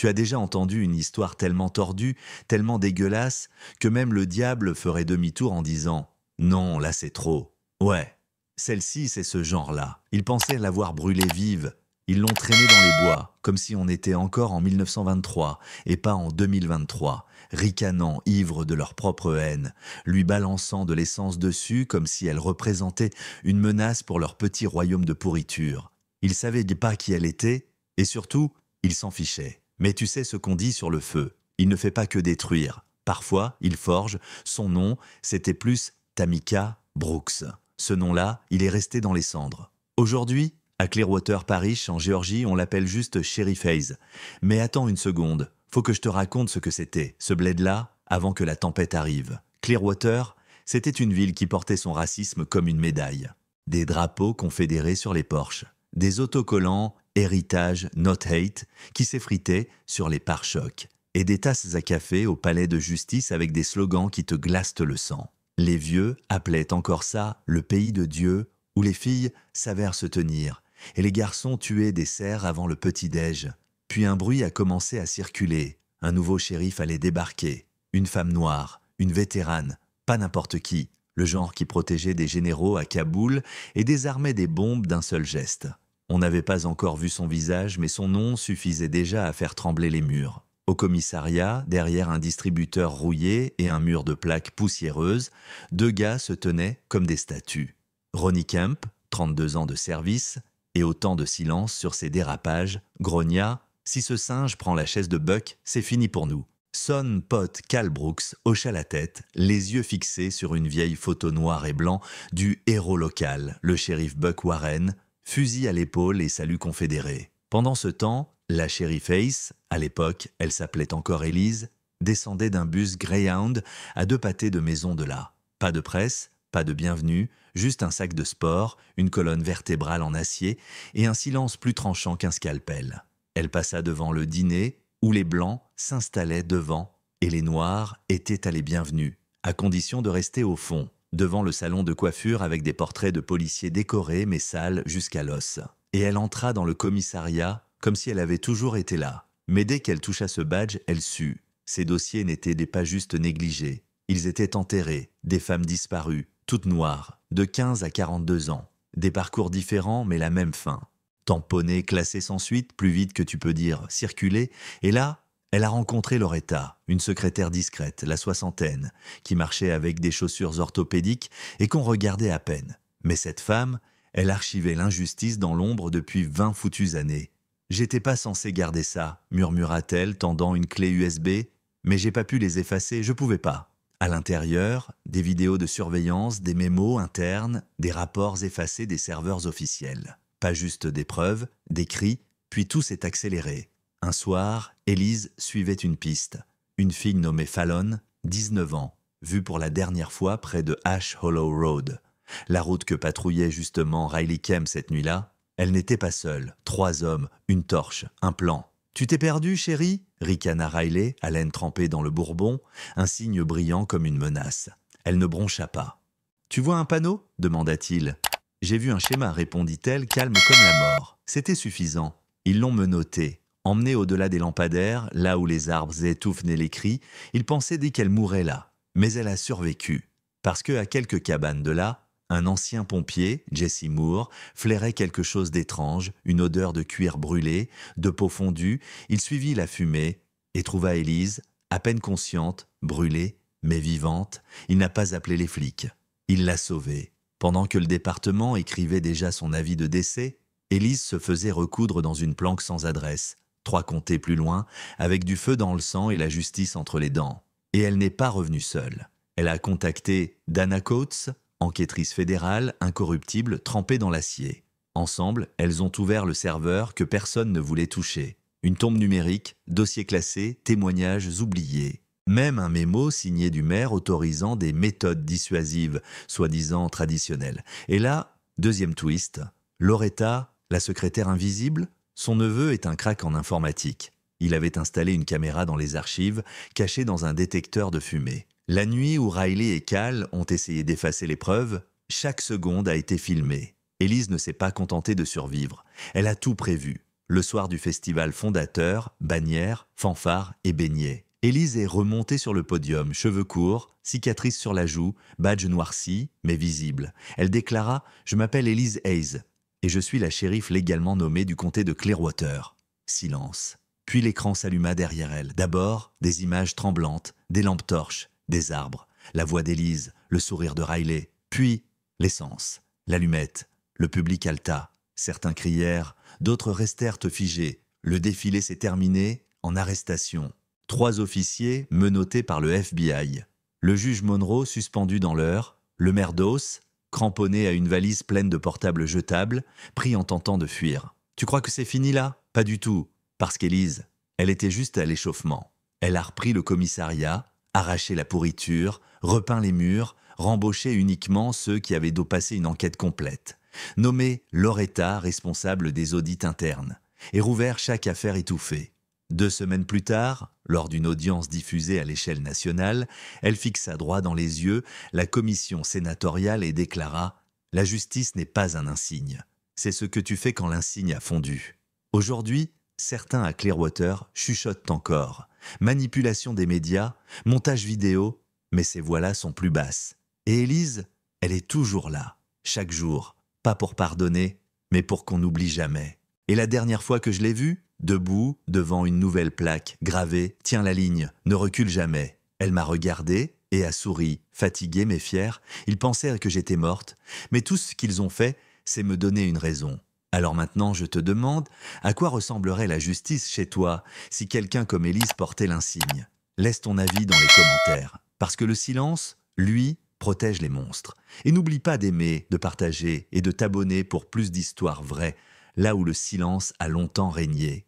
Tu as déjà entendu une histoire tellement tordue, tellement dégueulasse, que même le diable ferait demi-tour en disant « Non, là c'est trop ». Ouais, celle-ci c'est ce genre-là. Ils pensaient l'avoir brûlée vive. Ils l'ont traînée dans les bois, comme si on était encore en 1923 et pas en 2023, ricanant, ivres de leur propre haine, lui balançant de l'essence dessus comme si elle représentait une menace pour leur petit royaume de pourriture. Ils savaient pas qui elle était, et surtout, ils s'en fichaient. Mais tu sais ce qu'on dit sur le feu, il ne fait pas que détruire. Parfois, il forge, son nom, c'était plus Tamika Brooks. Ce nom-là, il est resté dans les cendres. Aujourd'hui, à Clearwater Parish, en Géorgie, on l'appelle juste Sheriff Hayes. Mais attends une seconde, faut que je te raconte ce que c'était, ce bled-là, avant que la tempête arrive. Clearwater, c'était une ville qui portait son racisme comme une médaille. Des drapeaux confédérés sur les porches, des autocollants Héritage Not Hate qui s'effritaient sur les pare-chocs, et des tasses à café au palais de justice avec des slogans qui te glacent le sang. Les vieux appelaient encore ça le pays de Dieu, où les filles s'avèrent se tenir, et les garçons tuaient des cerfs avant le petit-déj. Puis un bruit a commencé à circuler. Un nouveau shérif allait débarquer. Une femme noire, une vétérane, pas n'importe qui, le genre qui protégeait des généraux à Kaboul et désarmait des bombes d'un seul geste. On n'avait pas encore vu son visage, mais son nom suffisait déjà à faire trembler les murs. Au commissariat, derrière un distributeur rouillé et un mur de plaques poussiéreuses, deux gars se tenaient comme des statues. Ronnie Kemp, 32 ans de service, et autant de silence sur ses dérapages, grogna « Si ce singe prend la chaise de Buck, c'est fini pour nous ». Son pote Cal Brooks hocha la tête, les yeux fixés sur une vieille photo noir et blanc du héros local, le shérif Buck Warren, fusil à l'épaule et salut confédéré. Pendant ce temps, la shérif Ace, à l'époque, elle s'appelait encore Elise, descendait d'un bus Greyhound à 2 pâtés de maison de là. Pas de presse, pas de bienvenue, juste un sac de sport, une colonne vertébrale en acier et un silence plus tranchant qu'un scalpel. Elle passa devant le dîner où les blancs s'installaient devant et les noirs étaient à les bienvenus, à condition de rester au fond, devant le salon de coiffure avec des portraits de policiers décorés mais sales jusqu'à l'os. Et elle entra dans le commissariat comme si elle avait toujours été là. Mais dès qu'elle toucha ce badge, elle sut. Ces dossiers n'étaient pas juste négligés. Ils étaient enterrés, des femmes disparues, toutes noires, de 15 à 42 ans. Des parcours différents mais la même fin. Tamponnés, classés sans suite, plus vite que tu peux dire circuler, et là, elle a rencontré Loretta, une secrétaire discrète, la soixantaine, qui marchait avec des chaussures orthopédiques et qu'on regardait à peine. Mais cette femme, elle archivait l'injustice dans l'ombre depuis 20 foutues années. « J'étais pas censée garder ça », murmura-t-elle, tendant une clé USB, « mais j'ai pas pu les effacer, je pouvais pas. » À l'intérieur, des vidéos de surveillance, des mémos internes, des rapports effacés des serveurs officiels. Pas juste des preuves, des cris, puis tout s'est accéléré. Un soir, Elise suivait une piste. Une fille nommée Fallon, 19 ans, vue pour la dernière fois près de Ash Hollow Road. La route que patrouillait justement Riley Kemp cette nuit-là. Elle n'était pas seule. 3 hommes, une torche, un plan. « Tu t'es perdu, chérie ?» ricana Riley, haleine trempée dans le bourbon, un signe brillant comme une menace. Elle ne broncha pas. « Tu vois un panneau ?» demanda-t-il. « J'ai vu un schéma, répondit-elle, calme comme la mort. C'était suffisant. Ils l'ont menotté. Emmenée au-delà des lampadaires, là où les arbres étouffent les cris, ils pensaient dès qu'elle mourrait là. Mais elle a survécu. Parce que à quelques cabanes de là, un ancien pompier, Jesse Moore, flairait quelque chose d'étrange, une odeur de cuir brûlé, de peau fondue. Il suivit la fumée et trouva Elise, à peine consciente, brûlée, mais vivante. Il n'a pas appelé les flics. Il l'a sauvée. Pendant que le département écrivait déjà son avis de décès, Elise se faisait recoudre dans une planque sans adresse, 3 comtés plus loin, avec du feu dans le sang et la justice entre les dents. Et elle n'est pas revenue seule. Elle a contacté Dana Coates, enquêtrice fédérale, incorruptible, trempée dans l'acier. Ensemble, elles ont ouvert le serveur que personne ne voulait toucher. Une tombe numérique, dossier classé, témoignages oubliés. Même un mémo signé du maire autorisant des méthodes dissuasives, soi-disant traditionnelles. Et là, deuxième twist, Loretta, la secrétaire invisible, son neveu est un crack en informatique. Il avait installé une caméra dans les archives, cachée dans un détecteur de fumée. La nuit où Riley et Cal ont essayé d'effacer les preuves, chaque seconde a été filmée. Elise ne s'est pas contentée de survivre. Elle a tout prévu. le soir du festival fondateur, bannière, fanfare et beignets. Élise est remontée sur le podium, cheveux courts, cicatrice sur la joue, badge noirci, mais visible. Elle déclara « Je m'appelle Élise Hayes et je suis la shérif légalement nommée du comté de Clearwater ». Silence. Puis l'écran s'alluma derrière elle. D'abord, des images tremblantes, des lampes torches, des arbres, la voix d'Élise, le sourire de Riley. Puis, l'essence, l'allumette, le public haleta. Certains crièrent, d'autres restèrent figés. Le défilé s'est terminé en arrestation. 3 officiers menottés par le FBI. Le juge Monroe suspendu dans l'heure, le maire Dawes, cramponné à une valise pleine de portables jetables, pris en tentant de fuir. « Tu crois que c'est fini là ?»« Pas du tout, parce qu'Élise, elle était juste à l'échauffement. Elle a repris le commissariat, arraché la pourriture, repeint les murs, rembauché uniquement ceux qui avaient passé une enquête complète, nommé Loretta responsable des audits internes, et rouvert chaque affaire étouffée. 2 semaines plus tard, lors d'une audience diffusée à l'échelle nationale, elle fixa droit dans les yeux la commission sénatoriale et déclara « La justice n'est pas un insigne. C'est ce que tu fais quand l'insigne a fondu. » Aujourd'hui, certains à Clearwater chuchotent encore. Manipulation des médias, montage vidéo, mais ces voix-là sont plus basses. Et Élise, elle est toujours là, chaque jour, pas pour pardonner, mais pour qu'on n'oublie jamais. Et la dernière fois que je l'ai vue, debout, devant une nouvelle plaque, gravée « Tiens la ligne, ne recule jamais ». Elle m'a regardé et a souri, fatiguée mais fière. Ils pensaient que j'étais morte, mais tout ce qu'ils ont fait, c'est me donner une raison. Alors maintenant, je te demande, à quoi ressemblerait la justice chez toi si quelqu'un comme Élise portait l'insigne? Laisse ton avis dans les commentaires, parce que le silence, lui, protège les monstres. Et n'oublie pas d'aimer, de partager et de t'abonner pour plus d'histoires vraies, là où le silence a longtemps régné.